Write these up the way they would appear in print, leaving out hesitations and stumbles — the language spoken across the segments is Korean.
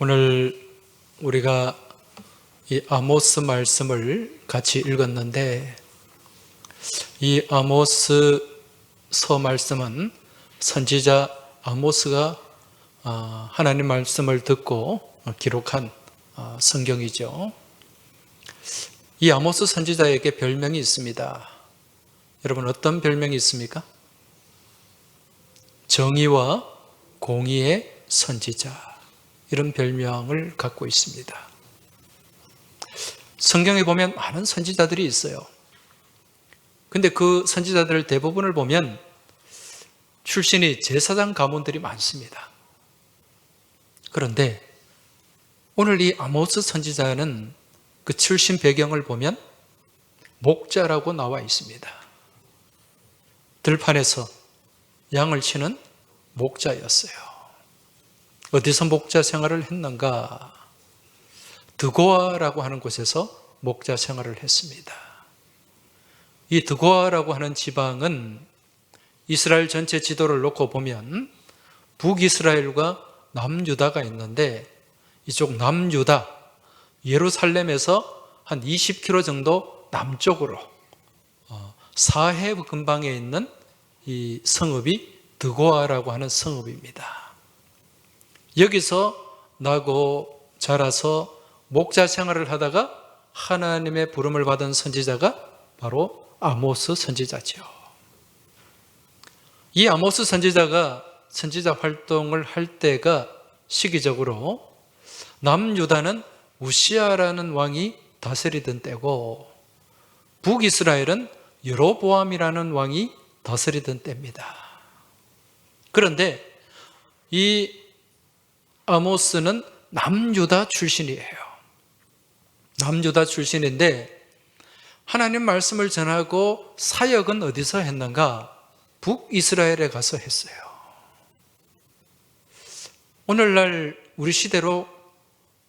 오늘 우리가 이 아모스 말씀을 같이 읽었는데, 이 아모스서 말씀은 선지자 아모스가 하나님 말씀을 듣고 기록한 성경이죠. 이 아모스 선지자에게 별명이 있습니다. 여러분, 어떤 별명이 있습니까? 정의와 공의의 선지자, 이런 별명을 갖고 있습니다. 성경에 보면 많은 선지자들이 있어요. 근데 그 선지자들 대부분을 보면 출신이 제사장 가문들이 많습니다. 그런데 오늘 이 아모스 선지자는 그 출신 배경을 보면 목자라고 나와 있습니다. 들판에서 양을 치는 목자였어요. 어디서 목자 생활을 했는가? 드고아라고 하는 곳에서 목자 생활을 했습니다. 이 드고아라고 하는 지방은 이스라엘 전체 지도를 놓고 보면 북이스라엘과 남유다가 있는데, 이쪽 남유다, 예루살렘에서 한 20km 정도 남쪽으로 사해 근방에 있는 이 성읍이 드고아라고 하는 성읍입니다. 여기서 나고 자라서 목자 생활을 하다가 하나님의 부름을 받은 선지자가 바로 아모스 선지자죠. 이 아모스 선지자가 선지자 활동을 할 때가 시기적으로 남유다는 우시아라는 왕이 다스리던 때고, 북이스라엘은 여로보암이라는 왕이 다스리던 때입니다. 그런데 이 아모스는 남유다 출신이에요. 남유다 출신인데 하나님 말씀을 전하고 사역은 어디서 했는가? 북이스라엘에 가서 했어요. 오늘날 우리 시대로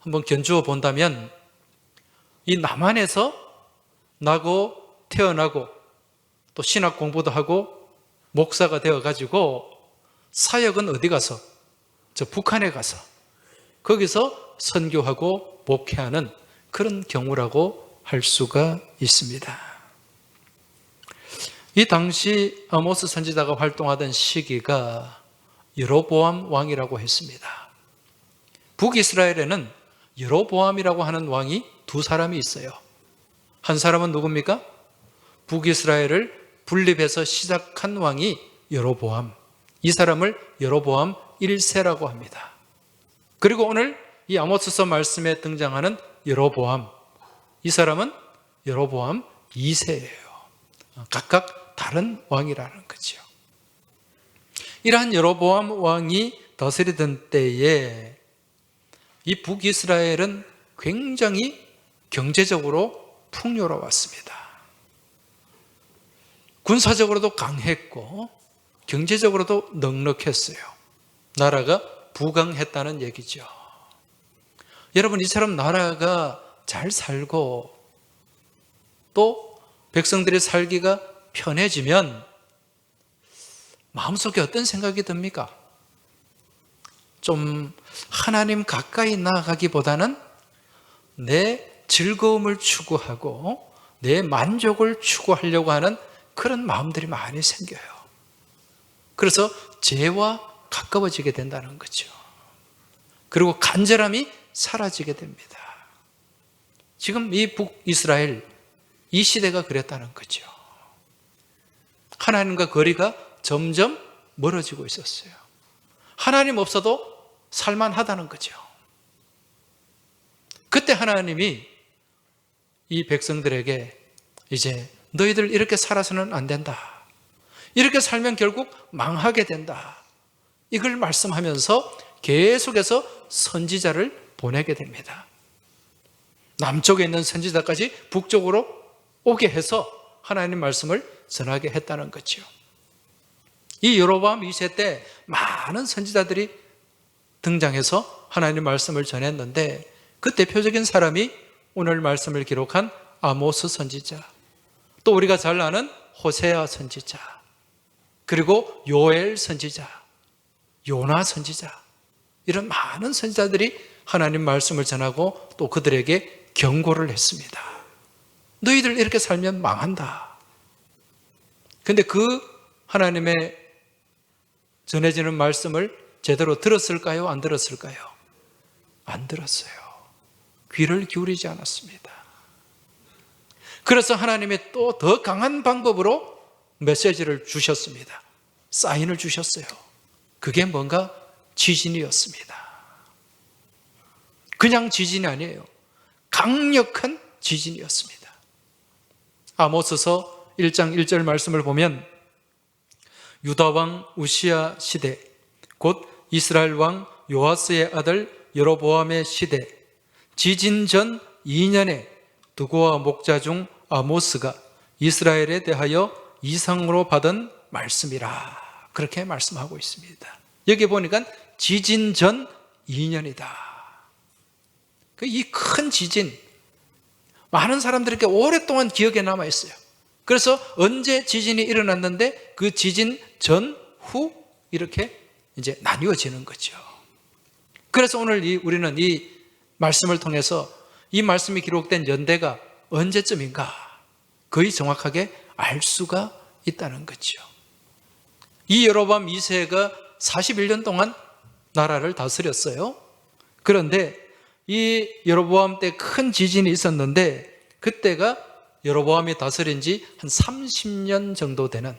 한번 견주어 본다면 이 남한에서 나고 태어나고 또 신학 공부도 하고 목사가 되어가지고 사역은 어디 가서? 저 북한에 가서 거기서 선교하고 목회하는 그런 경우라고 할 수가 있습니다. 이 당시 아모스 선지자가 활동하던 시기가 여로보암 왕이라고 했습니다. 북이스라엘에는 여로보암이라고 하는 왕이 두 사람이 있어요. 한 사람은 누굽니까? 북이스라엘을 분립해서 시작한 왕이 여로보암, 이 사람을 여로보암 1세라고 합니다. 그리고 오늘 이 아모스서 말씀에 등장하는 여로보암, 이 사람은 여로보암 2세예요. 각각 다른 왕이라는 거죠. 이러한 여로보암 왕이 다스리던 때에 이 북이스라엘은 굉장히 경제적으로 풍요로웠습니다. 군사적으로도 강했고 경제적으로도 넉넉했어요. 나라가 부강했다는 얘기죠. 여러분, 이처럼 나라가 잘 살고 또 백성들의 살기가 편해지면 마음속에 어떤 생각이 듭니까? 좀 하나님 가까이 나아가기보다는 내 즐거움을 추구하고 내 만족을 추구하려고 하는 그런 마음들이 많이 생겨요. 그래서 죄와 가까워지게 된다는 거죠. 그리고 간절함이 사라지게 됩니다. 지금 이 북이스라엘, 이 시대가 그랬다는 거죠. 하나님과 거리가 점점 멀어지고 있었어요. 하나님 없어도 살만하다는 거죠. 그때 하나님이 이 백성들에게 이제 너희들 이렇게 살아서는 안 된다. 이렇게 살면 결국 망하게 된다. 이걸 말씀하면서 계속해서 선지자를 보내게 됩니다. 남쪽에 있는 선지자까지 북쪽으로 오게 해서 하나님 말씀을 전하게 했다는 거죠. 이 여로보암 2세 때 많은 선지자들이 등장해서 하나님 말씀을 전했는데, 그 대표적인 사람이 오늘 말씀을 기록한 아모스 선지자, 또 우리가 잘 아는 호세아 선지자, 그리고 요엘 선지자, 요나 선지자, 이런 많은 선지자들이 하나님 말씀을 전하고 또 그들에게 경고를 했습니다. 너희들 이렇게 살면 망한다. 근데 그 하나님의 전해지는 말씀을 제대로 들었을까요? 안 들었을까요? 안 들었어요. 귀를 기울이지 않았습니다. 그래서 하나님이 또 더 강한 방법으로 메시지를 주셨습니다. 사인을 주셨어요. 그게 뭔가 지진이었습니다. 그냥 지진이 아니에요. 강력한 지진이었습니다. 아모스서 1장 1절 말씀을 보면 유다왕 우시야 시대 곧 이스라엘 왕 요아스의 아들 여로보암의 시대 지진 전 2년에 두고와 목자 중 아모스가 이스라엘에 대하여 이상으로 받은 말씀이라 그렇게 말씀하고 있습니다. 여기 보니까 지진 전 2년이다. 이 큰 지진 많은 사람들에게 오랫동안 기억에 남아 있어요. 그래서 언제 지진이 일어났는데 그 지진 전, 후 이렇게 이제 나뉘어지는 거죠. 그래서 오늘 우리는 이 말씀을 통해서 이 말씀이 기록된 연대가 언제쯤인가 거의 정확하게 알 수가 있다는 거죠. 이 여로보암 2세가 41년 동안 나라를 다스렸어요. 그런데 이 여로보암 때 큰 지진이 있었는데 그때가 여로보암이 다스린 지 한 30년 정도 되는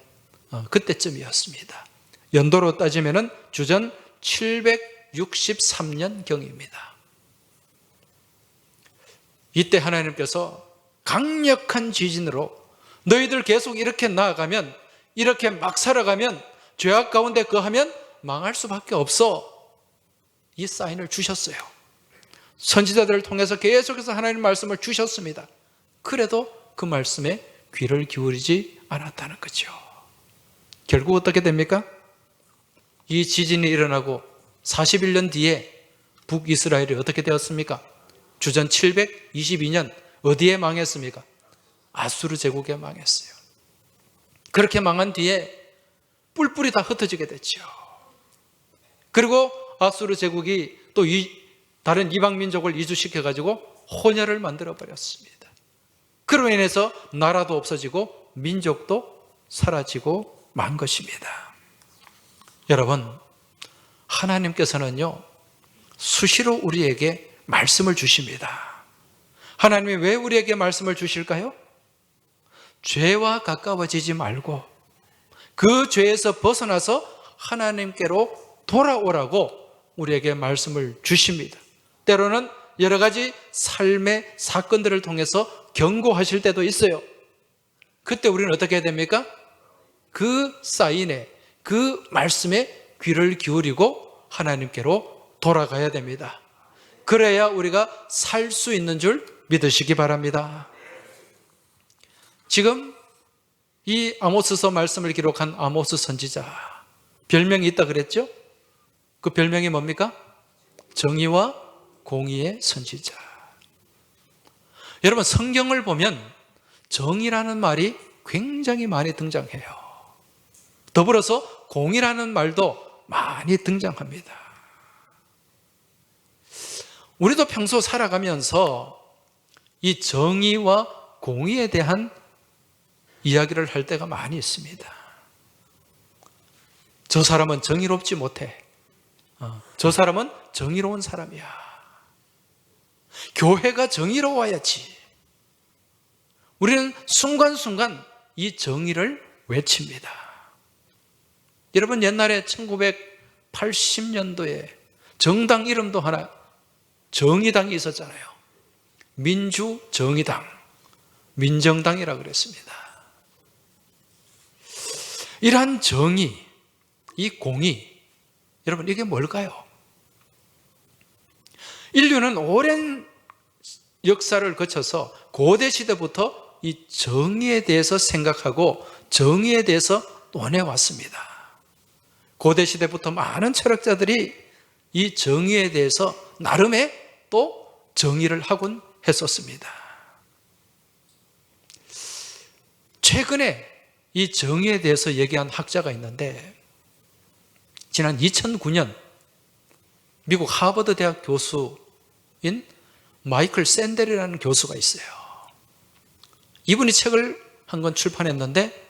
그때쯤이었습니다. 연도로 따지면 주전 763년경입니다. 이때 하나님께서 강력한 지진으로 너희들 계속 이렇게 나아가면 이렇게 막 살아가면 죄악 가운데 거하면 망할 수밖에 없어. 이 사인을 주셨어요. 선지자들을 통해서 계속해서 하나님 말씀을 주셨습니다. 그래도 그 말씀에 귀를 기울이지 않았다는 거죠. 결국 어떻게 됩니까? 이 지진이 일어나고 41년 뒤에 북이스라엘이 어떻게 되었습니까? 주전 722년 어디에 망했습니까? 아수르 제국에 망했어요. 그렇게 망한 뒤에 뿔뿔이 다 흩어지게 됐죠. 그리고 아수르 제국이 또 다른 이방 민족을 이주시켜가지고 혼혈을 만들어버렸습니다. 그로 인해서 나라도 없어지고 민족도 사라지고 만 것입니다. 여러분, 하나님께서는요 수시로 우리에게 말씀을 주십니다. 하나님이 왜 우리에게 말씀을 주실까요? 죄와 가까워지지 말고 그 죄에서 벗어나서 하나님께로 돌아오라고 우리에게 말씀을 주십니다. 때로는 여러 가지 삶의 사건들을 통해서 경고하실 때도 있어요. 그때 우리는 어떻게 해야 됩니까? 그 사인에, 그 말씀에 귀를 기울이고 하나님께로 돌아가야 됩니다. 그래야 우리가 살 수 있는 줄 믿으시기 바랍니다. 지금 이 아모스서 말씀을 기록한 아모스 선지자 별명이 있다 그랬죠? 그 별명이 뭡니까? 정의와 공의의 선지자. 여러분, 성경을 보면 정의라는 말이 굉장히 많이 등장해요. 더불어서 공의라는 말도 많이 등장합니다. 우리도 평소 살아가면서 이 정의와 공의에 대한 이야기를 할 때가 많이 있습니다. 저 사람은 정의롭지 못해. 저 사람은 정의로운 사람이야. 교회가 정의로워야지. 우리는 순간순간 이 정의를 외칩니다. 여러분, 옛날에 1980년도에 정당 이름도 하나, 정의당이 있었잖아요. 민주정의당, 민정당이라고 그랬습니다. 이러한 정의, 이 공의, 여러분 이게 뭘까요? 인류는 오랜 역사를 거쳐서 고대 시대부터 이 정의에 대해서 생각하고 정의에 대해서 논해왔습니다. 고대 시대부터 많은 철학자들이 이 정의에 대해서 나름의 또 정의를 하곤 했었습니다. 최근에 이 정의에 대해서 얘기한 학자가 있는데 지난 2009년 미국 하버드 대학 교수 마이클 샌델이라는 교수가 있어요. 이분이 책을 한 권 출판했는데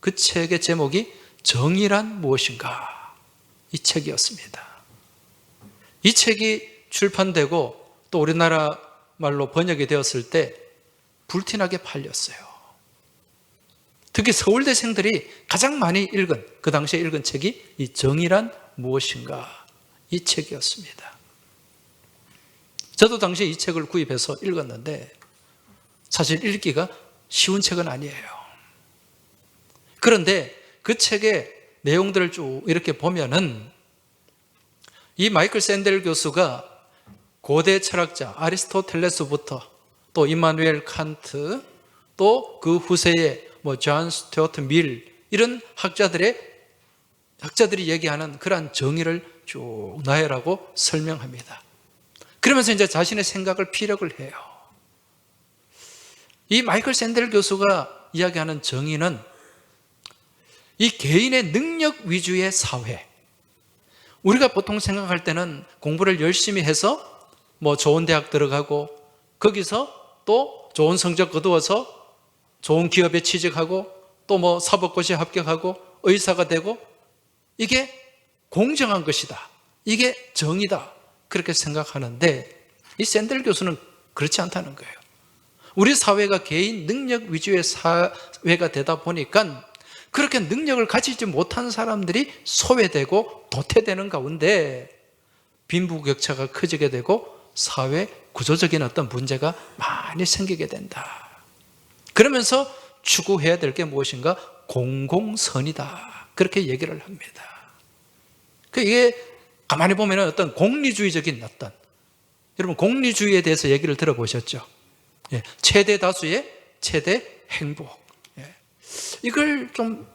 그 책의 제목이 정의란 무엇인가, 이 책이었습니다. 이 책이 출판되고 또 우리나라 말로 번역이 되었을 때 불티나게 팔렸어요. 특히 서울대생들이 가장 많이 읽은, 그 당시에 읽은 책이 이 정의란 무엇인가, 이 책이었습니다. 저도 당시에 이 책을 구입해서 읽었는데 사실 읽기가 쉬운 책은 아니에요. 그런데 그 책의 내용들을 쭉 이렇게 보면은 이 마이클 샌델 교수가 고대 철학자 아리스토텔레스부터 또 이마누엘 칸트, 또 그 후세의 존 스튜어트 밀, 이런 학자들이 얘기하는 그러한 정의를 쭉 나열하고 설명합니다. 그러면서 이제 자신의 생각을 피력을 해요. 이 마이클 샌델 교수가 이야기하는 정의는 이 개인의 능력 위주의 사회, 우리가 보통 생각할 때는 공부를 열심히 해서 좋은 대학 들어가고 거기서 또 좋은 성적 거두어서 좋은 기업에 취직하고 또 사법고시에 합격하고 의사가 되고 이게 공정한 것이다, 이게 정의다, 그렇게 생각하는데 이 샌델 교수는 그렇지 않다는 거예요. 우리 사회가 개인 능력 위주의 사회가 되다 보니까 그렇게 능력을 가지지 못한 사람들이 소외되고 도태되는 가운데 빈부격차가 커지게 되고 사회 구조적인 어떤 문제가 많이 생기게 된다. 그러면서 추구해야 될 게 무엇인가? 공공선이다, 그렇게 얘기를 합니다. 이게 가만히 보면 어떤 공리주의적인 어떤, 여러분 공리주의에 대해서 얘기를 들어보셨죠? 최대 다수의 최대 행복, 이걸 좀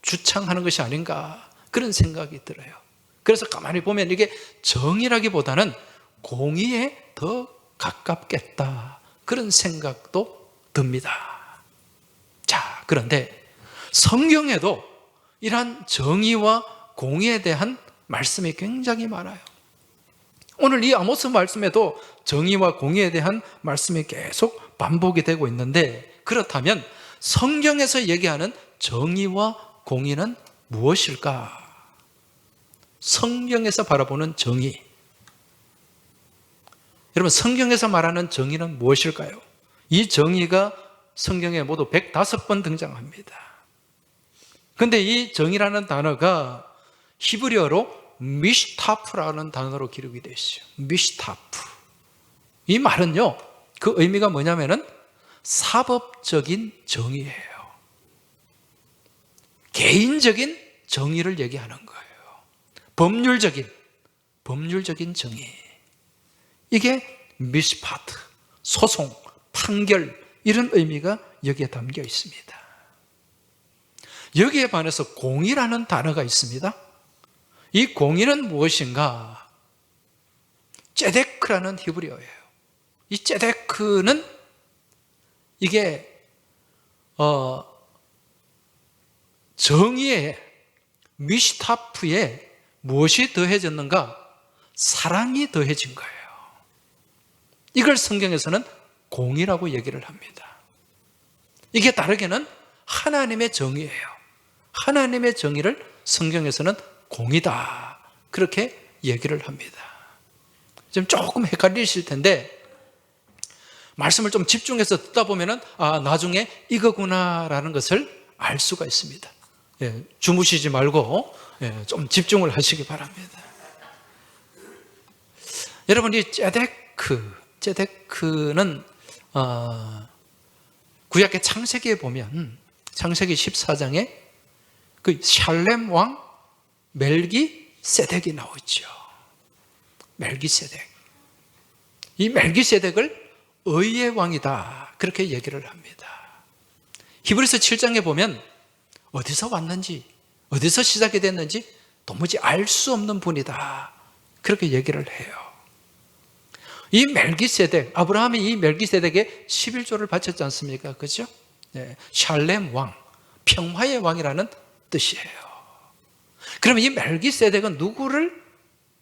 주창하는 것이 아닌가, 그런 생각이 들어요. 그래서 가만히 보면 이게 정의라기보다는 공의에 더 가깝겠다, 그런 생각도 듭니다. 자, 그런데 성경에도 이러한 정의와 공의에 대한 말씀이 굉장히 많아요. 오늘 이 아모스 말씀에도 정의와 공의에 대한 말씀이 계속 반복이 되고 있는데, 그렇다면 성경에서 얘기하는 정의와 공의는 무엇일까? 성경에서 바라보는 정의, 여러분 성경에서 말하는 정의는 무엇일까요? 이 정의가 성경에 모두 105번 등장합니다. 그런데 이 정의라는 단어가 히브리어로 미슈타프라는 단어로 기록이 되어 있어요. 미슈타프. 이 말은요, 그 의미가 뭐냐면은 사법적인 정의예요. 개인적인 정의를 얘기하는 거예요. 법률적인 정의. 이게 미슈파트, 소송, 판결, 이런 의미가 여기에 담겨 있습니다. 여기에 반해서 공의라는 단어가 있습니다. 이 공의는 무엇인가? ጼ데크라는 히브리어예요. 이 ጼ데크는 이게 정의에, 미슈타프에 무엇이 더해졌는가? 사랑이 더해진 거예요. 이걸 성경에서는 공의라고 얘기를 합니다. 이게 다르게는 하나님의 정의예요. 하나님의 정의를 성경에서는 공의다, 그렇게 얘기를 합니다. 지금 조금 헷갈리실 텐데 말씀을 좀 집중해서 듣다 보면은 나중에 이거구나라는 것을 알 수가 있습니다. 주무시지 말고 좀 집중을 하시기 바랍니다. 여러분, 이 ጼ데크는 구약의 창세기에 보면 창세기 14장에 그 샬렘 왕 멜기세덱이 나오죠. 멜기세덱. 이 멜기세덱을 의의 왕이다, 그렇게 얘기를 합니다. 히브리서 7장에 보면 어디서 왔는지, 어디서 시작이 됐는지 도무지 알 수 없는 분이다, 그렇게 얘기를 해요. 이 멜기세덱, 아브라함이 이 멜기세덱에 11조를 바쳤지 않습니까? 그죠? 샬렘 왕, 평화의 왕이라는 뜻이에요. 그러면 이 멜기세덱은 누구를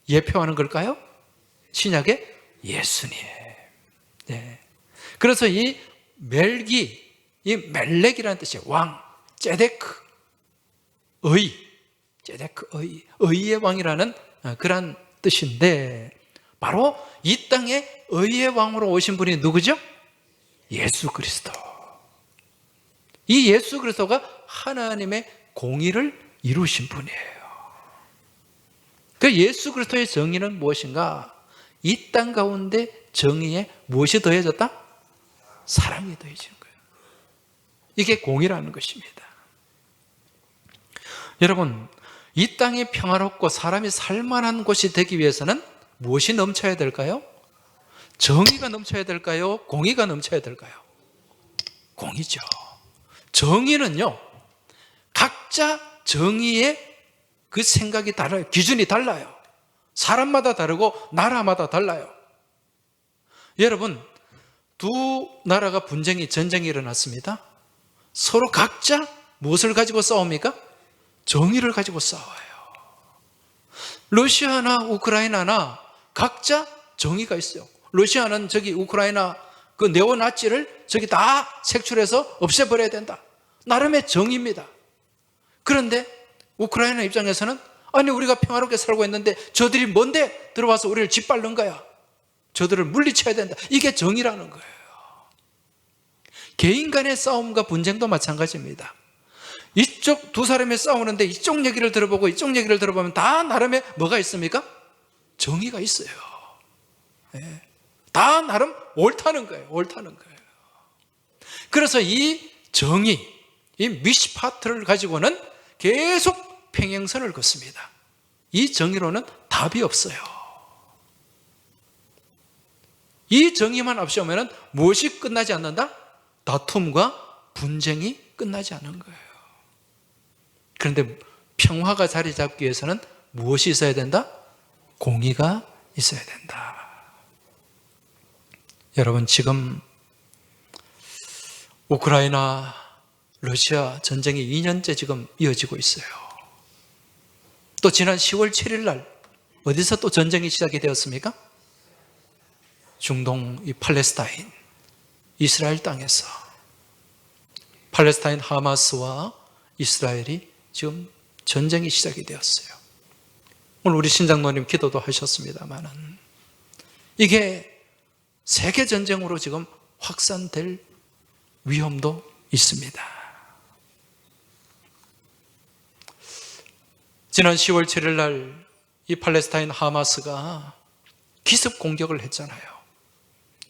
예표하는 걸까요? 신약의 예수님. 네. 그래서 이 멜기, 이 멜렉이라는 뜻이에요. 왕, 제데크, 제데크, 의의 왕이라는 그런 뜻인데, 바로 이 땅에 의의 왕으로 오신 분이 누구죠? 예수 그리스도. 이 예수 그리스도가 하나님의 공의를 이루신 분이에요. 그 예수 그리스도의 정의는 무엇인가? 이 땅 가운데 정의에 무엇이 더해졌다? 사랑이 더해진 거예요. 이게 공의라는 것입니다. 여러분, 이 땅이 평화롭고 사람이 살만한 곳이 되기 위해서는 무엇이 넘쳐야 될까요? 정의가 넘쳐야 될까요? 공의가 넘쳐야 될까요? 공의죠. 정의는요, 각자 정의의 그 생각이 달라요. 기준이 달라요. 사람마다 다르고 나라마다 달라요. 여러분, 두 나라가 전쟁이 일어났습니다. 서로 각자 무엇을 가지고 싸웁니까? 정의를 가지고 싸워요. 러시아나 우크라이나나 각자 정의가 있어요. 러시아는 저기 우크라이나 그 네오나치를 저기 다 색출해서 없애버려야 된다. 나름의 정의입니다. 그런데 우크라이나 입장에서는 아니 우리가 평화롭게 살고 있는데 저들이 뭔데 들어와서 우리를 짓밟는 거야. 저들을 물리쳐야 된다. 이게 정의라는 거예요. 개인 간의 싸움과 분쟁도 마찬가지입니다. 이쪽 두 사람이 싸우는데 이쪽 얘기를 들어보고 이쪽 얘기를 들어보면 다 나름의 뭐가 있습니까? 정의가 있어요. 네. 다 나름 옳다는 거예요. 옳다는 거예요. 그래서 이 정의, 이 미시파트를 가지고는 계속 평행선을 걷습니다. 이 정의로는 답이 없어요. 이 정의만 앞세우면 무엇이 끝나지 않는다? 다툼과 분쟁이 끝나지 않는 거예요. 그런데 평화가 자리 잡기 위해서는 무엇이 있어야 된다? 공의가 있어야 된다. 여러분, 지금 우크라이나, 러시아 전쟁이 2년째 지금 이어지고 있어요. 또 지난 10월 7일 날 어디서 또 전쟁이 시작이 되었습니까? 중동 이 팔레스타인, 이스라엘 땅에서 팔레스타인 하마스와 이스라엘이 지금 전쟁이 시작이 되었어요. 오늘 우리 신장로님 기도도 하셨습니다만은 이게 세계 전쟁으로 지금 확산될 위험도 있습니다. 지난 10월 7일 날 이 팔레스타인 하마스가 기습 공격을 했잖아요.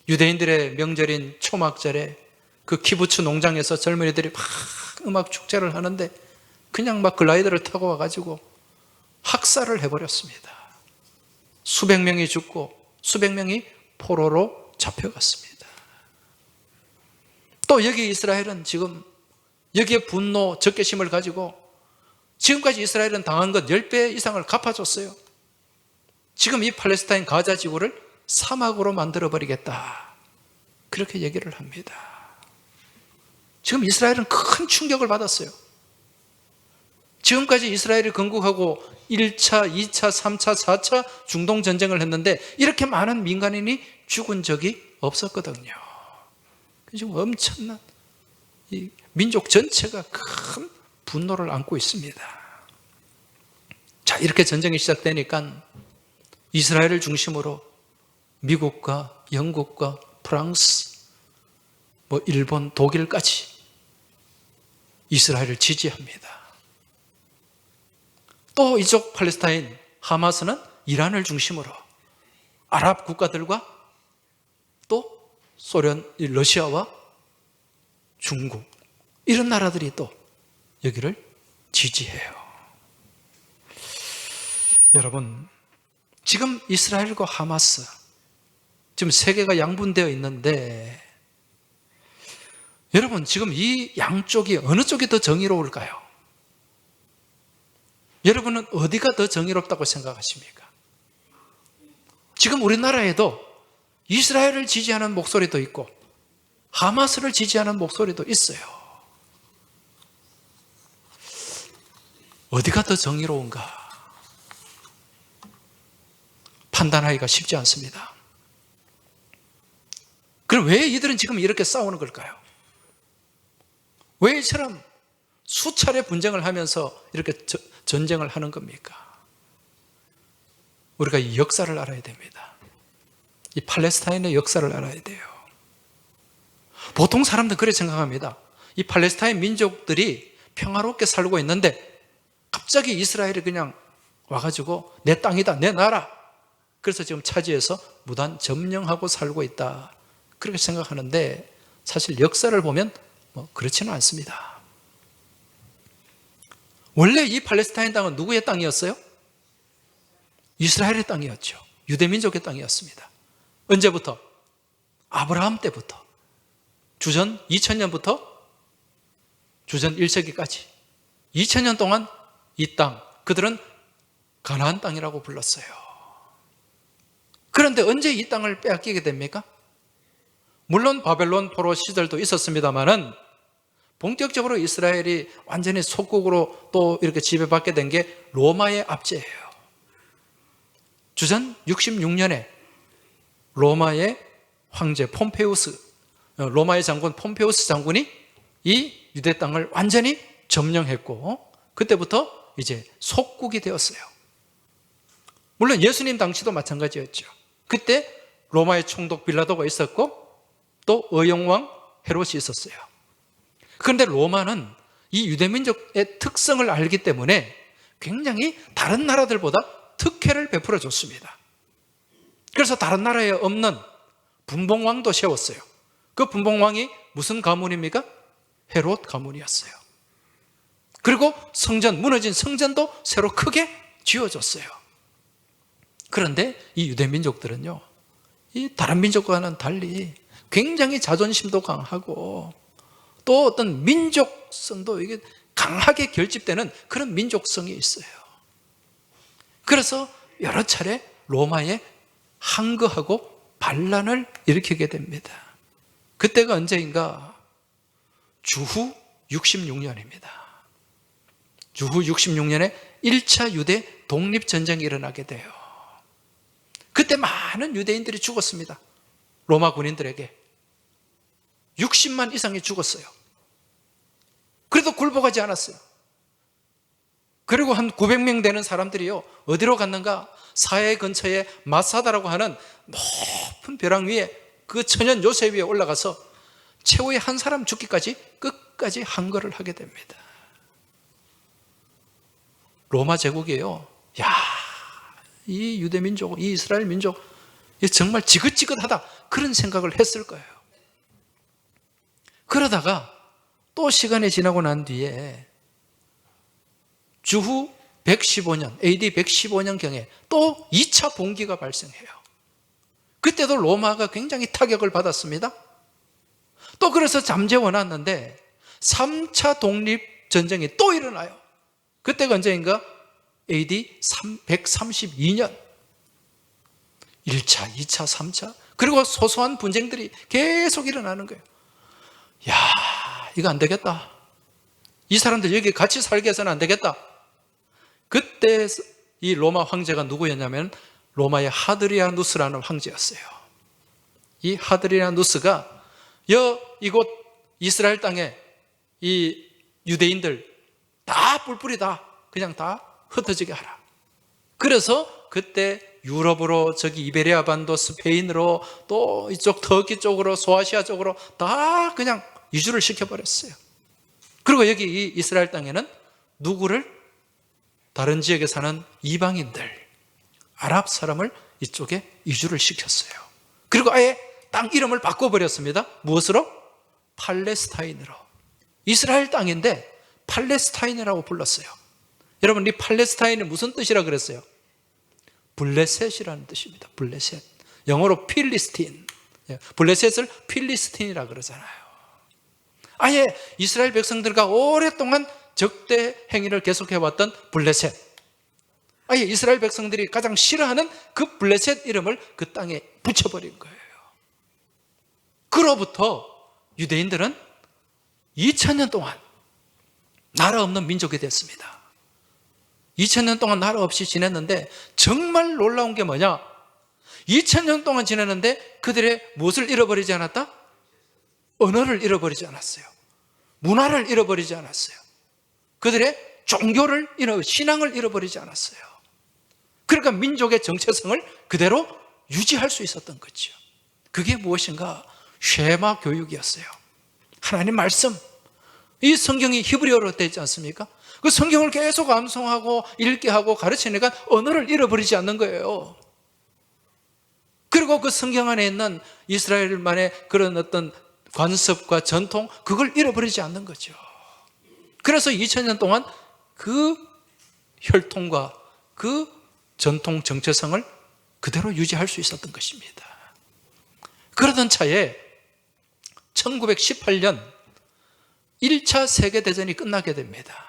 유대인들의 명절인 초막절에 그 키부츠 농장에서 젊은이들이 막 음악 축제를 하는데 그냥 막 글라이더를 타고 와가지고 학살을 해버렸습니다. 수백 명이 죽고 수백 명이 포로로 잡혀갔습니다. 또 여기 이스라엘은 지금 여기에 분노, 적개심을 가지고 지금까지 이스라엘은 당한 것 10배 이상을 갚아줬어요. 지금 이 팔레스타인 가자 지구를 사막으로 만들어버리겠다. 그렇게 얘기를 합니다. 지금 이스라엘은 큰 충격을 받았어요. 지금까지 이스라엘이 건국하고 1차, 2차, 3차, 4차 중동 전쟁을 했는데 이렇게 많은 민간인이 죽은 적이 없었거든요. 지금 엄청난 이 민족 전체가 큰 분노를 안고 있습니다. 자, 이렇게 전쟁이 시작되니까 이스라엘을 중심으로 미국과 영국과 프랑스, 일본, 독일까지 이스라엘을 지지합니다. 또 이쪽 팔레스타인 하마스는 이란을 중심으로 아랍 국가들과 또 소련, 러시아와 중국 이런 나라들이 또 여기를 지지해요. 여러분, 지금 이스라엘과 하마스 지금 세계가 양분되어 있는데 여러분 지금 이 양쪽이 어느 쪽이 더 정의로울까요? 여러분은 어디가 더 정의롭다고 생각하십니까? 지금 우리나라에도 이스라엘을 지지하는 목소리도 있고 하마스를 지지하는 목소리도 있어요. 어디가 더 정의로운가? 판단하기가 쉽지 않습니다. 그럼 왜 이들은 지금 이렇게 싸우는 걸까요? 왜 이처럼 수차례 분쟁을 하면서 이렇게 전쟁을 하는 겁니까? 우리가 이 역사를 알아야 됩니다. 이 팔레스타인의 역사를 알아야 돼요. 보통 사람들은 그렇게 생각합니다. 이 팔레스타인 민족들이 평화롭게 살고 있는데 갑자기 이스라엘이 그냥 와가지고 내 땅이다, 내 나라. 그래서 지금 차지해서 무단 점령하고 살고 있다. 그렇게 생각하는데 사실 역사를 보면 그렇지는 않습니다. 원래 이 팔레스타인 땅은 누구의 땅이었어요? 이스라엘의 땅이었죠. 유대민족의 땅이었습니다. 언제부터? 아브라함 때부터. 주전 2000년부터 주전 1세기까지 2000년 동안 이 땅, 그들은 가나안 땅이라고 불렀어요. 그런데 언제 이 땅을 빼앗기게 됩니까? 물론 바벨론 포로 시절도 있었습니다만은 본격적으로 이스라엘이 완전히 속국으로 또 이렇게 지배받게 된 게 로마의 압제예요. 주전 66년에 로마의 황제 폼페우스, 로마의 장군 폼페우스 장군이 이 유대 땅을 완전히 점령했고 그때부터 이제 속국이 되었어요. 물론 예수님 당시도 마찬가지였죠. 그때 로마의 총독 빌라도가 있었고 또 의용왕 헤롯이 있었어요. 그런데 로마는 이 유대민족의 특성을 알기 때문에 굉장히 다른 나라들보다 특혜를 베풀어 줬습니다. 그래서 다른 나라에 없는 분봉왕도 세웠어요. 그 분봉왕이 무슨 가문입니까? 헤롯 가문이었어요. 그리고 성전, 무너진 성전도 새로 크게 지어졌어요. 그런데 이 유대민족들은요, 이 다른 민족과는 달리 굉장히 자존심도 강하고 또 어떤 민족성도 이게 강하게 결집되는 그런 민족성이 있어요. 그래서 여러 차례 로마에 항거하고 반란을 일으키게 됩니다. 그때가 언제인가? 주후 66년입니다. 주후 66년에 1차 유대 독립전쟁이 일어나게 돼요. 그때 많은 유대인들이 죽었습니다. 로마 군인들에게 60만 이상이 죽었어요. 그래도 굴복하지 않았어요. 그리고 한 900명 되는 사람들이요, 어디로 갔는가? 사해 근처에 마사다라고 하는 높은 벼랑 위에 그 천연 요새 위에 올라가서 최후의 한 사람 죽기까지 끝까지 항거를 하게 됩니다. 로마 제국이에요. 야, 이 유대 민족, 이 이스라엘 민족, 정말 지긋지긋하다, 그런 생각을 했을 거예요. 그러다가 또 시간이 지나고 난 뒤에 주후 115년, AD 115년경에 또 2차 봉기가 발생해요. 그때도 로마가 굉장히 타격을 받았습니다. 또 그래서 잠재워 놨는데 3차 독립전쟁이 또 일어나요. 그때가 언제인가? AD 132년. 1차, 2차, 3차. 그리고 소소한 분쟁들이 계속 일어나는 거예요. 야, 이거 안 되겠다. 이 사람들 여기 같이 살게 해서는 안 되겠다. 그때 이 로마 황제가 누구였냐면 로마의 하드리아누스라는 황제였어요. 이 하드리아누스가 이곳 이스라엘 땅에 이 유대인들 다 뿔뿔이 다 그냥 다 흩어지게 하라. 그래서 그때 유럽으로, 저기 이베리아 반도, 스페인으로, 또 이쪽 터키 쪽으로, 소아시아 쪽으로 다 그냥 이주를 시켜버렸어요. 그리고 여기 이 이스라엘 땅에는 누구를? 다른 지역에 사는 이방인들, 아랍 사람을 이쪽에 이주를 시켰어요. 그리고 아예 땅 이름을 바꿔버렸습니다. 무엇으로? 팔레스타인으로. 이스라엘 땅인데 팔레스타인이라고 불렀어요. 여러분, 이 팔레스타인이 무슨 뜻이라 그랬어요? 블레셋이라는 뜻입니다. 블레셋. 영어로 필리스틴. 블레셋을 필리스틴이라 그러잖아요. 아예 이스라엘 백성들과 오랫동안 적대 행위를 계속해왔던 블레셋. 아예 이스라엘 백성들이 가장 싫어하는 그 블레셋 이름을 그 땅에 붙여버린 거예요. 그로부터 유대인들은 2000년 동안 나라 없는 민족이 됐습니다. 2000년 동안 나라 없이 지냈는데 정말 놀라운 게 뭐냐? 2000년 동안 지났는데 그들의 무엇을 잃어버리지 않았다? 언어를 잃어버리지 않았어요. 문화를 잃어버리지 않았어요. 그들의 종교를 신앙을 잃어버리지 않았어요. 그러니까 민족의 정체성을 그대로 유지할 수 있었던 거죠. 그게 무엇인가? 쉐마 교육이었어요. 하나님 말씀, 이 성경이 히브리어로 되어 있지 않습니까? 그 성경을 계속 암송하고 읽게 하고 가르치니까 언어를 잃어버리지 않는 거예요. 그리고 그 성경 안에 있는 이스라엘만의 그런 어떤 관습과 전통, 그걸 잃어버리지 않는 거죠. 그래서 2000년 동안 그 혈통과 그 전통 정체성을 그대로 유지할 수 있었던 것입니다. 그러던 차에 1918년 1차 세계대전이 끝나게 됩니다.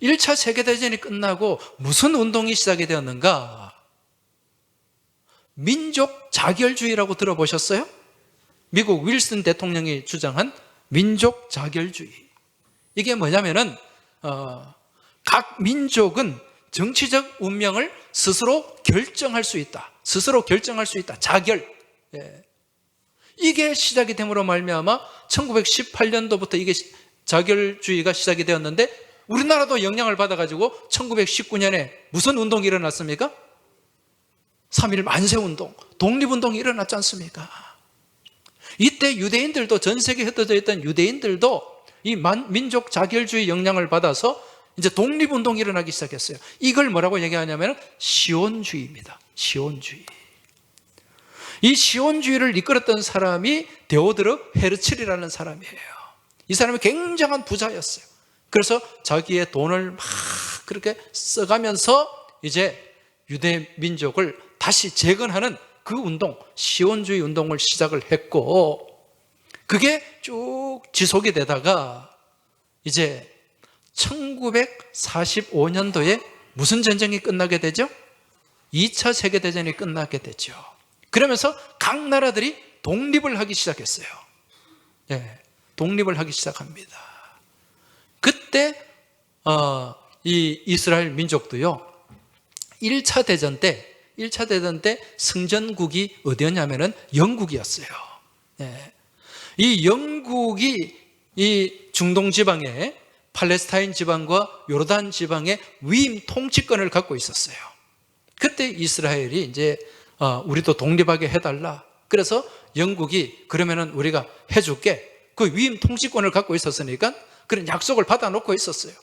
1차 세계대전이 끝나고 무슨 운동이 시작이 되었는가? 민족 자결주의라고 들어보셨어요? 미국 윌슨 대통령이 주장한 민족 자결주의. 이게 뭐냐면은 각 민족은 정치적 운명을 스스로 결정할 수 있다. 스스로 결정할 수 있다. 자결. 이게 시작이 됨으로 말미암아 1918년도부터 이게 자결주의가 시작이 되었는데 우리나라도 영향을 받아가지고 1919년에 무슨 운동이 일어났습니까? 3.1 만세운동, 독립운동이 일어났지 않습니까? 이때 유대인들도, 전 세계에 흩어져 있던 유대인들도 이 민족 자결주의 영향을 받아서 이제 독립운동이 일어나기 시작했어요. 이걸 뭐라고 얘기하냐면 시온주의입니다. 시온주의. 이 시온주의를 이끌었던 사람이 데오드르 헤르츠리라는 사람이에요. 이 사람이 굉장한 부자였어요. 그래서 자기의 돈을 막 그렇게 써가면서 이제 유대 민족을 다시 재건하는 그 운동, 시온주의 운동을 시작을 했고, 그게 쭉 지속이 되다가 이제 1945년도에 무슨 전쟁이 끝나게 되죠? 2차 세계대전이 끝나게 되죠. 그러면서 각 나라들이 독립을 하기 시작했어요. 독립을 하기 시작합니다. 그때 이 이스라엘 민족도요, 1차 대전 때 승전국이 어디였냐면은 영국이었어요. 이 영국이 이 중동 지방에 팔레스타인 지방과 요르단 지방의 위임 통치권을 갖고 있었어요. 그때 이스라엘이 이제 우리도 독립하게 해달라. 그래서 영국이 그러면은 우리가 해줄게. 그 위임 통치권을 갖고 있었으니까 그런 약속을 받아놓고 있었어요.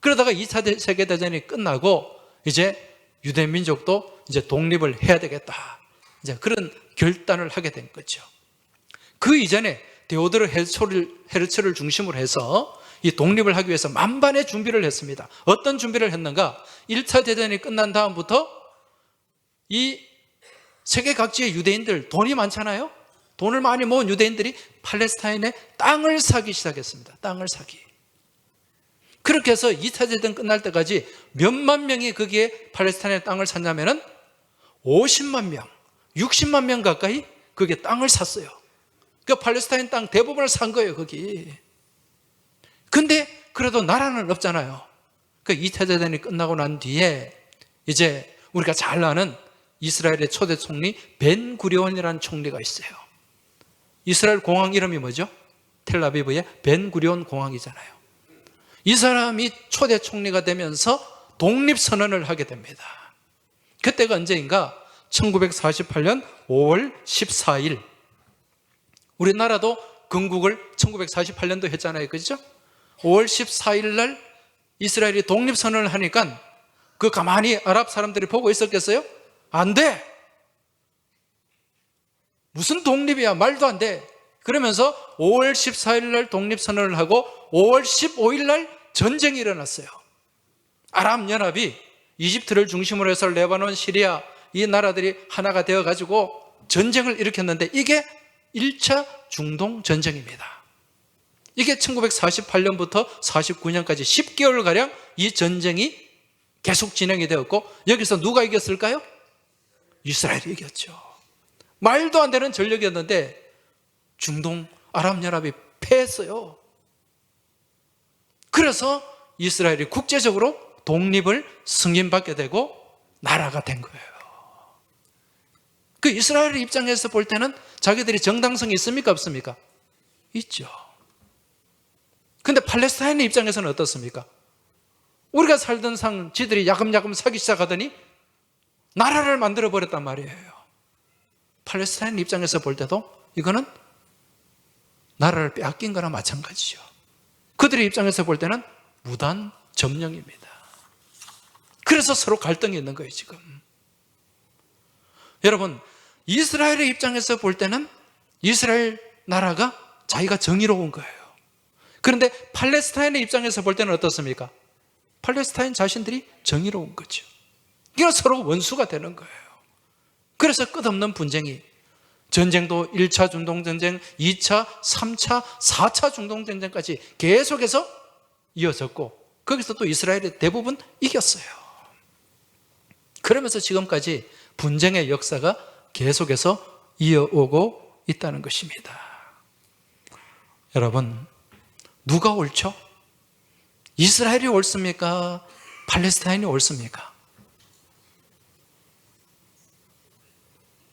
그러다가 2차 세계대전이 끝나고 이제 유대 민족도 이제 독립을 해야 되겠다. 이제 그런 결단을 하게 된 거죠. 그 이전에 데오드르 헤르츠를 중심으로 해서 이 독립을 하기 위해서 만반의 준비를 했습니다. 어떤 준비를 했는가? 1차 대전이 끝난 다음부터 이 세계 각지의 유대인들, 돈이 많잖아요? 돈을 많이 모은 유대인들이 팔레스타인에 땅을 사기 시작했습니다. 땅을 사기. 그렇게 해서 2차 대전 끝날 때까지 몇만 명이 거기에 팔레스타인에 땅을 샀냐면은 50만 명, 60만 명 가까이 거기에 땅을 샀어요. 그 팔레스타인 땅 대부분을 산 거예요, 거기. 근데 그래도 나라는 없잖아요. 그 2차 대전이 끝나고 난 뒤에 이제 우리가 잘 아는 이스라엘의 초대 총리 벤 구리온이라는 총리가 있어요. 이스라엘 공항 이름이 뭐죠? 텔아비브의 벤 구리온 공항이잖아요. 이 사람이 초대 총리가 되면서 독립선언을 하게 됩니다. 그때가 언제인가? 1948년 5월 14일. 우리나라도 건국을 1948년도 했잖아요. 그죠? 5월 14일 날 이스라엘이 독립선언을 하니까 그 가만히 아랍 사람들이 보고 있었겠어요? 안 돼! 무슨 독립이야? 말도 안 돼! 그러면서 5월 14일 날 독립선언을 하고 5월 15일 날 전쟁이 일어났어요. 아랍연합이 이집트를 중심으로 해서 레바논, 시리아 이 나라들이 하나가 되어가지고 전쟁을 일으켰는데 이게 1차 중동 전쟁입니다. 이게 1948년부터 49년까지 10개월가량 이 전쟁이 계속 진행이 되었고 여기서 누가 이겼을까요? 이스라엘이 이겼죠. 말도 안 되는 전력이었는데 중동 아랍연합이 패했어요. 그래서 이스라엘이 국제적으로 독립을 승인받게 되고 나라가 된 거예요. 그 이스라엘의 입장에서 볼 때는 자기들이 정당성이 있습니까? 없습니까? 있죠. 근데 팔레스타인의 입장에서는 어떻습니까? 우리가 살던 상 지들이 야금야금 사기 시작하더니 나라를 만들어 버렸단 말이에요. 팔레스타인 입장에서 볼 때도 이거는 나라를 빼앗긴 거나 마찬가지죠. 그들의 입장에서 볼 때는 무단 점령입니다. 그래서 서로 갈등이 있는 거예요, 지금. 여러분, 이스라엘의 입장에서 볼 때는 이스라엘 나라가 자기가 정의로운 거예요. 그런데 팔레스타인의 입장에서 볼 때는 어떻습니까? 팔레스타인 자신들이 정의로운 거죠. 이거 서로 원수가 되는 거예요. 그래서 끝없는 분쟁이, 전쟁도 1차 중동전쟁, 2차, 3차, 4차 중동전쟁까지 계속해서 이어졌고, 거기서 또 이스라엘이 대부분 이겼어요. 그러면서 지금까지 분쟁의 역사가 계속해서 이어오고 있다는 것입니다. 여러분, 누가 옳죠? 이스라엘이 옳습니까? 팔레스타인이 옳습니까?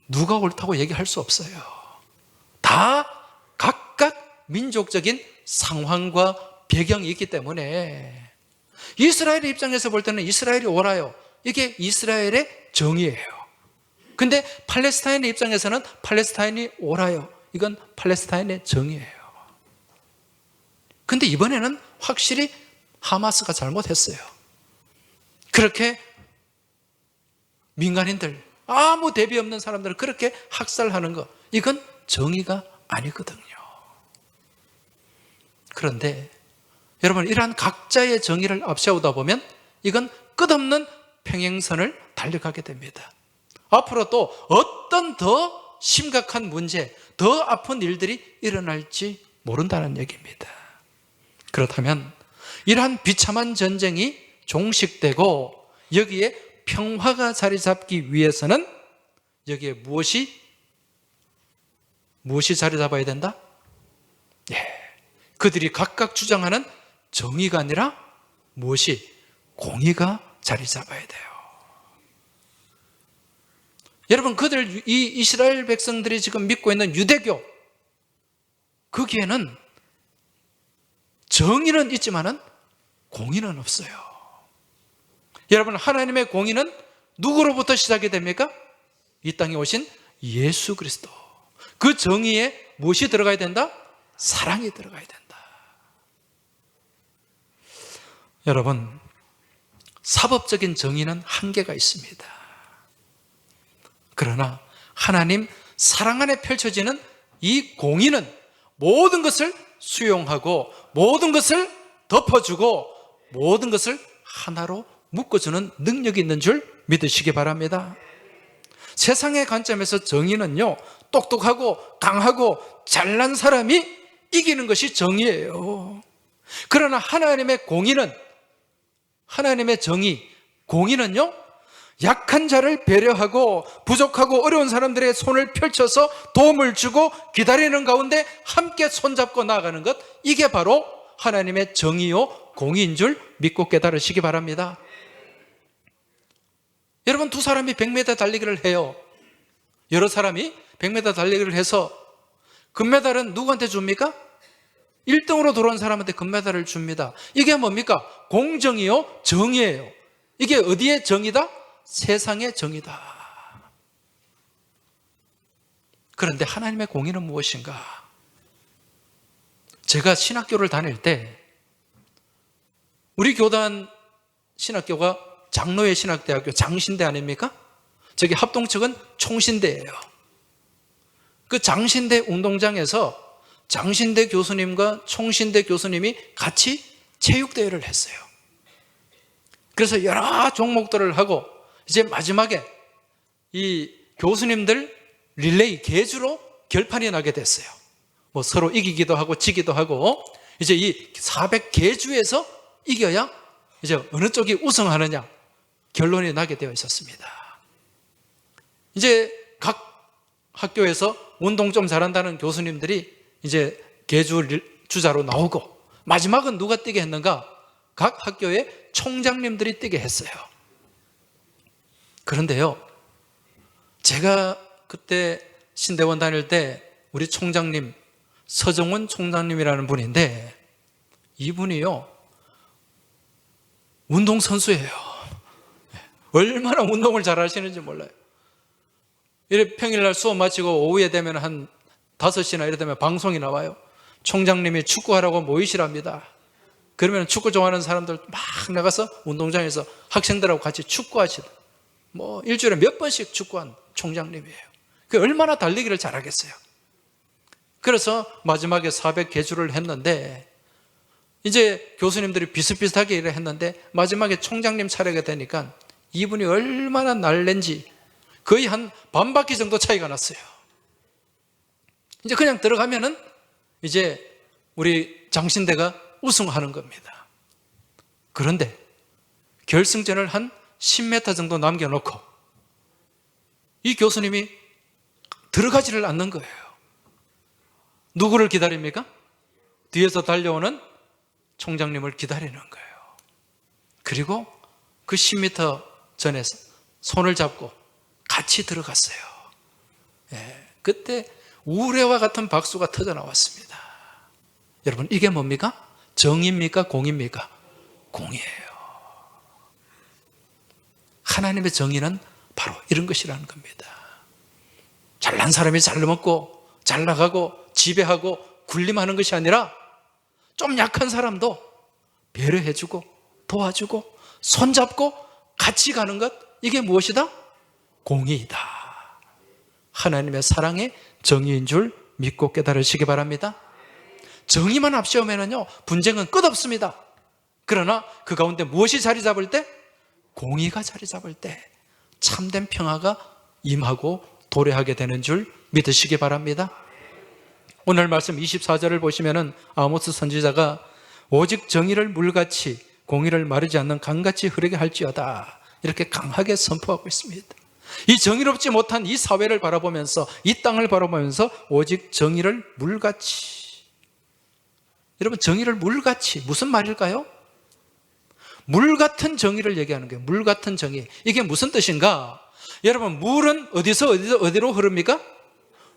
누가 옳다고 얘기할 수 없어요. 다 각각 민족적인 상황과 배경이 있기 때문에 이스라엘의 입장에서 볼 때는 이스라엘이 옳아요. 이게 이스라엘의 정의예요. 근데 팔레스타인의 입장에서는 팔레스타인이 옳아요. 이건 팔레스타인의 정의예요. 근데 이번에는 확실히 하마스가 잘못했어요. 그렇게 민간인들, 아무 대비 없는 사람들을 그렇게 학살하는 것, 이건 정의가 아니거든요. 그런데 여러분, 이러한 각자의 정의를 앞세우다 보면 이건 끝없는 평행선을 달려가게 됩니다. 앞으로 또 어떤 더 심각한 문제, 더 아픈 일들이 일어날지 모른다는 얘기입니다. 그렇다면 이러한 비참한 전쟁이 종식되고 여기에 평화가 자리 잡기 위해서는 여기에 무엇이 자리 잡아야 된다? 그들이 각각 주장하는 정의가 아니라 무엇이? 공의가 자리 잡아야 돼요. 여러분, 이 이스라엘 백성들이 지금 믿고 있는 유대교, 거기에는 정의는 있지만은 공의는 없어요. 여러분, 하나님의 공의는 누구로부터 시작이 됩니까? 이 땅에 오신 예수 그리스도. 그 정의에 무엇이 들어가야 된다? 사랑이 들어가야 된다. 여러분, 사법적인 정의는 한계가 있습니다. 그러나 하나님 사랑 안에 펼쳐지는 이 공의는 모든 것을 수용하고 모든 것을 덮어주고 모든 것을 하나로 묶어주는 능력이 있는 줄 믿으시기 바랍니다. 세상의 관점에서 정의는요, 똑똑하고 강하고 잘난 사람이 이기는 것이 정의예요. 그러나 하나님의 공의는, 하나님의 정의, 공의는요, 약한 자를 배려하고 부족하고 어려운 사람들의 손을 펼쳐서 도움을 주고 기다리는 가운데 함께 손잡고 나아가는 것, 이게 바로 하나님의 정의요 공의인 줄 믿고 깨달으시기 바랍니다. 여러분, 두 사람이 100m 달리기를 해요. 여러 사람이 100m 달리기를 해서 금메달은 누구한테 줍니까? 1등으로 돌아온 사람한테 금메달을 줍니다. 이게 뭡니까? 공정이요 정의예요. 이게 어디의 정의다? 세상의 정의다. 그런데 하나님의 공의는 무엇인가? 제가 신학교를 다닐 때 우리 교단 신학교가 장로회 신학대학교 장신대 아닙니까? 저기 합동측은 총신대예요. 그 장신대 운동장에서 장신대 교수님과 총신대 교수님이 같이 체육대회를 했어요. 그래서 여러 종목들을 하고 이제 마지막에 이 교수님들 릴레이 계주로 결판이 나게 됐어요. 뭐 서로 이기기도 하고 지기도 하고 이제 이 400계주에서 이겨야 이제 어느 쪽이 우승하느냐 결론이 나게 되어 있었습니다. 이제 각 학교에서 운동 좀 잘한다는 교수님들이 이제 계주 주자로 나오고 마지막은 누가 뛰게 했는가? 각 학교의 총장님들이 뛰게 했어요. 그런데요, 제가 그때 신대원 다닐 때 우리 총장님 서정원 총장님이라는 분인데 이분이요 운동선수예요. 얼마나 운동을 잘하시는지 몰라요. 이래 평일날 수업 마치고 오후에 되면 한 5시나 이래 되면 방송이 나와요. 총장님이 축구하라고 모이시랍니다. 그러면 축구 좋아하는 사람들 막 나가서 운동장에서 학생들하고 같이 축구하시다. 뭐 일주일에 몇 번씩 축구한 총장님이에요. 그 얼마나 달리기를 잘하겠어요. 그래서 마지막에 400 계주를 했는데 이제 교수님들이 비슷비슷하게 일을 했는데 마지막에 총장님 차례가 되니까 이분이 얼마나 날랜지 거의 한 반바퀴 정도 차이가 났어요. 이제 그냥 들어가면은 이제 우리 장신대가 우승하는 겁니다. 그런데 결승전을 한 10m 정도 남겨놓고 이 교수님이 들어가지를 않는 거예요. 누구를 기다립니까? 뒤에서 달려오는 총장님을 기다리는 거예요. 그리고 그 10m 전에서 손을 잡고 같이 들어갔어요. 그때 우레와 같은 박수가 터져 나왔습니다. 여러분, 이게 뭡니까? 정입니까? 공입니까? 공이에요. 하나님의 정의는 바로 이런 것이라는 겁니다. 잘난 사람이 잘 먹고 잘 나가고 지배하고 군림하는 것이 아니라 좀 약한 사람도 배려해주고 도와주고 손잡고 같이 가는 것, 이게 무엇이다? 공의이다. 하나님의 사랑의 정의인 줄 믿고 깨달으시기 바랍니다. 정의만 앞세우면요 분쟁은 끝없습니다. 그러나 그 가운데 무엇이 자리 잡을 때? 공의가 자리 잡을 때 참된 평화가 임하고 도래하게 되는 줄 믿으시기 바랍니다. 오늘 말씀 24절을 보시면은 아모스 선지자가 오직 정의를 물같이 공의를 마르지 않는 강같이 흐르게 할지어다 이렇게 강하게 선포하고 있습니다. 이 정의롭지 못한 이 사회를 바라보면서 이 땅을 바라보면서 오직 정의를 물같이, 여러분 정의를 물같이 무슨 말일까요? 물 같은 정의를 얘기하는 거예요. 물 같은 정의. 이게 무슨 뜻인가? 여러분 물은 어디서 어디로 흐릅니까?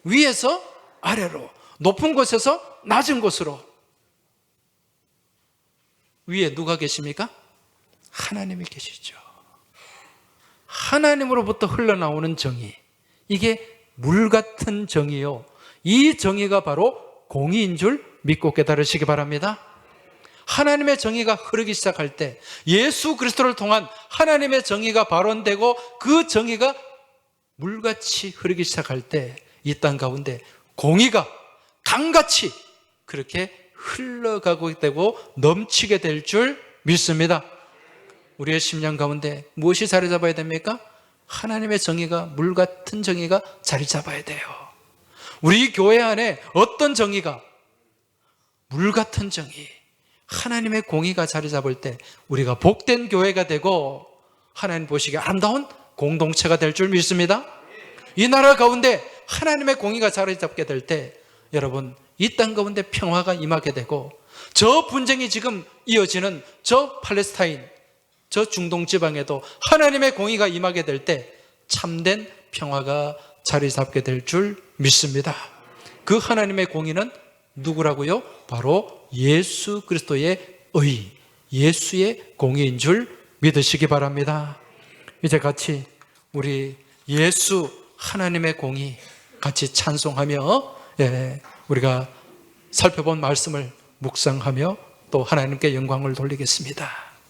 위에서 아래로, 높은 곳에서 낮은 곳으로. 위에 누가 계십니까? 하나님이 계시죠. 하나님으로부터 흘러나오는 정의, 이게 물 같은 정의요. 이 정의가 바로 공의인 줄 믿고 깨달으시기 바랍니다. 하나님의 정의가 흐르기 시작할 때, 예수 그리스도를 통한 하나님의 정의가 발언되고 그 정의가 물같이 흐르기 시작할 때 이 땅 가운데 공의가 강같이 그렇게 흘러가고 되고 넘치게 될 줄 믿습니다. 우리의 심령 가운데 무엇이 자리 잡아야 됩니까? 하나님의 정의가, 물 같은 정의가 자리 잡아야 돼요. 우리 교회 안에 어떤 정의가, 물 같은 정의, 하나님의 공의가 자리 잡을 때 우리가 복된 교회가 되고 하나님 보시기에 아름다운 공동체가 될 줄 믿습니다. 이 나라 가운데 하나님의 공의가 자리 잡게 될 때 여러분 이 땅 가운데 평화가 임하게 되고, 저 분쟁이 지금 이어지는 저 팔레스타인, 저 중동 지방에도 하나님의 공의가 임하게 될 때 참된 평화가 자리 잡게 될 줄 믿습니다. 그 하나님의 공의는 누구라고요? 바로 예수 그리스도의 의, 예수의 공의인 줄 믿으시기 바랍니다. 이제 같이 우리 예수 하나님의 공의 같이 찬송하며 우리가 살펴본 말씀을 묵상하며 또 하나님께 영광을 돌리겠습니다.